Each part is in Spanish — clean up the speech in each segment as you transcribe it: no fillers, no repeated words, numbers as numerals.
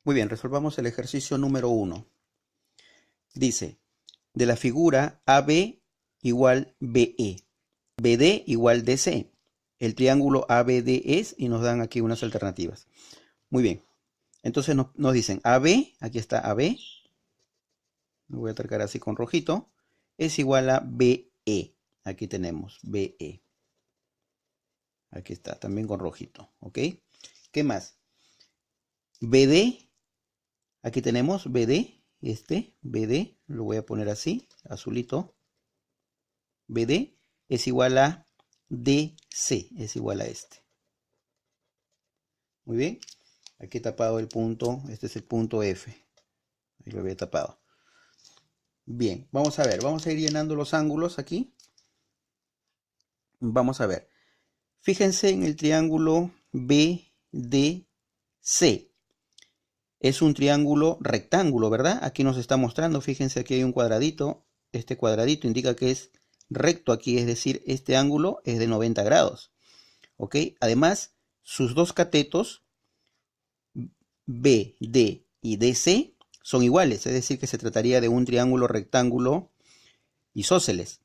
Muy bien, resolvamos el ejercicio número 1. Dice, de la figura AB igual BE, BD igual DC. El triángulo ABD es, y nos dan aquí unas alternativas. Muy bien, entonces nos dicen AB, aquí está AB, lo voy a marcar así con rojito, es igual a BE. Aquí tenemos BE. Aquí está, también con rojito, ¿ok? ¿Qué más? BD, aquí tenemos BD, BD, lo voy a poner así, azulito. BD es igual a DC, es igual a este. Muy bien, aquí he tapado el punto, este es el punto F. Ahí lo había tapado. Bien, vamos a ver, vamos a ir llenando los ángulos aquí. Vamos a ver. Fíjense en el triángulo BDC. Es un triángulo rectángulo, ¿verdad? Aquí nos está mostrando, fíjense, aquí hay un cuadradito. Este cuadradito indica que es recto aquí, es decir, este ángulo es de 90 grados. ¿Ok? Además, sus dos catetos, BD y DC, son iguales, es decir, que se trataría de un triángulo rectángulo isósceles.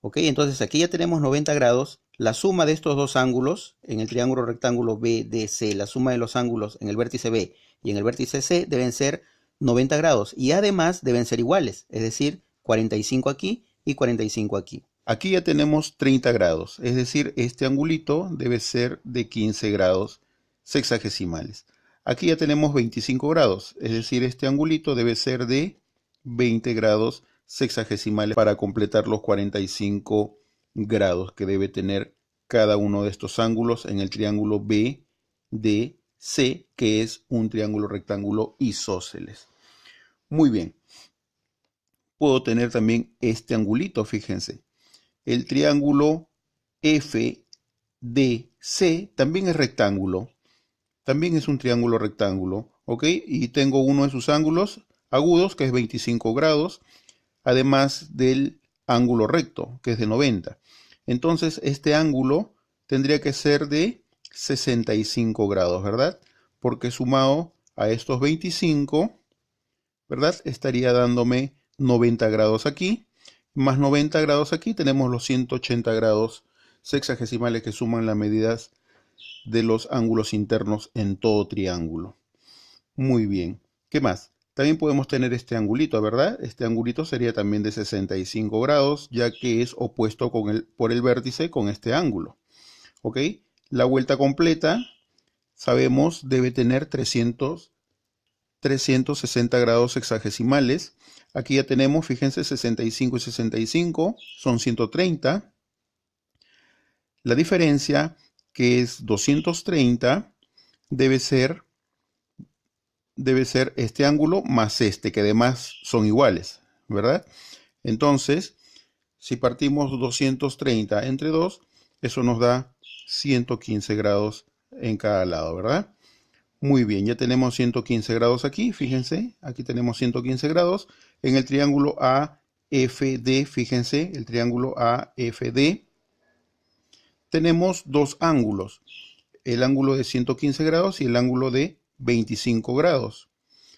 ¿Ok? Entonces aquí ya tenemos 90 grados. La suma de estos dos ángulos en el triángulo rectángulo BDC, la suma de los ángulos en el vértice B y en el vértice C deben ser 90 grados. Y además deben ser iguales, es decir, 45 aquí y 45 aquí. Aquí ya tenemos 30 grados, es decir, este angulito debe ser de 15 grados sexagesimales. Aquí ya tenemos 25 grados, es decir, este angulito debe ser de 20 grados sexagesimales para completar los 45 grados que debe tener cada uno de estos ángulos en el triángulo BDC, que es un triángulo rectángulo isósceles. Muy bien. Puedo tener también este angulito, fíjense. El triángulo FDC también es rectángulo. También es un triángulo rectángulo, ¿ok? Y tengo uno de sus ángulos agudos, que es 25 grados, además del ángulo recto, que es de 90. Entonces, este ángulo tendría que ser de 65 grados, ¿verdad? Porque sumado a estos 25, ¿verdad? Estaría dándome 90 grados aquí, más 90 grados aquí, tenemos los 180 grados sexagesimales que suman las medidas de los ángulos internos en todo triángulo. Muy bien. ¿Qué más? También podemos tener este angulito, ¿verdad? Este angulito sería también de 65 grados, ya que es opuesto por el vértice con este ángulo. ¿Ok? La vuelta completa, sabemos, debe tener 360 grados sexagesimales. Aquí ya tenemos, fíjense, 65 y 65, son 130. La diferencia, que es 230, debe ser este ángulo más este, que además son iguales, ¿verdad? Entonces, si partimos 230 entre 2, eso nos da 115 grados en cada lado, ¿verdad? Muy bien, ya tenemos 115 grados aquí, fíjense, aquí tenemos 115 grados. En el triángulo AFD, fíjense, el triángulo AFD, tenemos dos ángulos, el ángulo de 115 grados y el ángulo de 25 grados.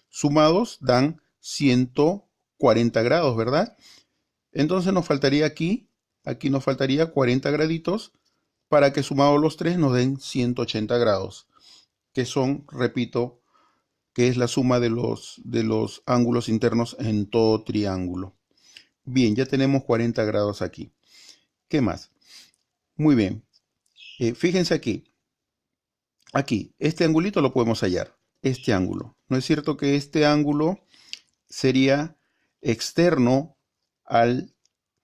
Sumados dan 140 grados, ¿verdad? Entonces nos faltaría aquí nos faltaría 40 graditos para que sumados los tres nos den 180 grados, que son, repito, que es la suma de los ángulos internos en todo triángulo. Bien, ya tenemos 40 grados aquí. ¿Qué más? Muy bien. Fíjense aquí. Aquí, este angulito lo podemos hallar. Este ángulo. ¿No es cierto que este ángulo sería externo al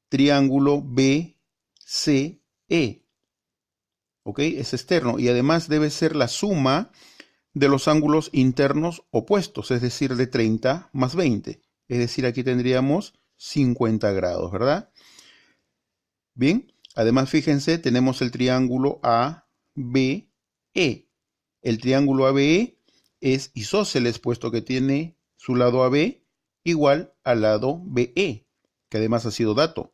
triángulo BCE? ¿Ok? Es externo y además debe ser la suma de los ángulos internos opuestos, es decir, de 30 más 20. Es decir, aquí tendríamos 50 grados, ¿verdad? Bien, además fíjense, tenemos el triángulo ABE. El triángulo ABE es isósceles, puesto que tiene su lado AB igual al lado BE, que además ha sido dato,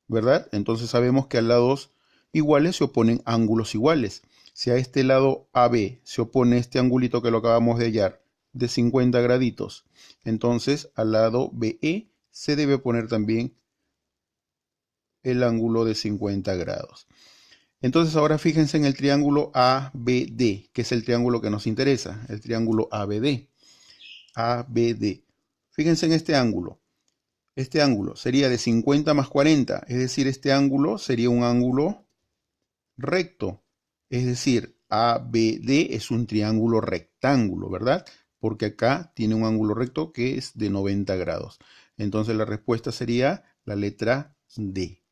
¿verdad? Entonces sabemos que a lados iguales se oponen ángulos iguales. Si a este lado AB se opone este angulito que lo acabamos de hallar de 50 graditos. Entonces, al lado BE se debe poner también el ángulo de 50 grados. Entonces, ahora fíjense en el triángulo ABD, que es el triángulo que nos interesa, el triángulo ABD. ABD. Fíjense en este ángulo. Este ángulo sería de 50 más 40, es decir, este ángulo sería un ángulo recto. Es decir, ABD es un triángulo rectángulo, ¿verdad? Porque acá tiene un ángulo recto que es de 90 grados. Entonces la respuesta sería la letra D.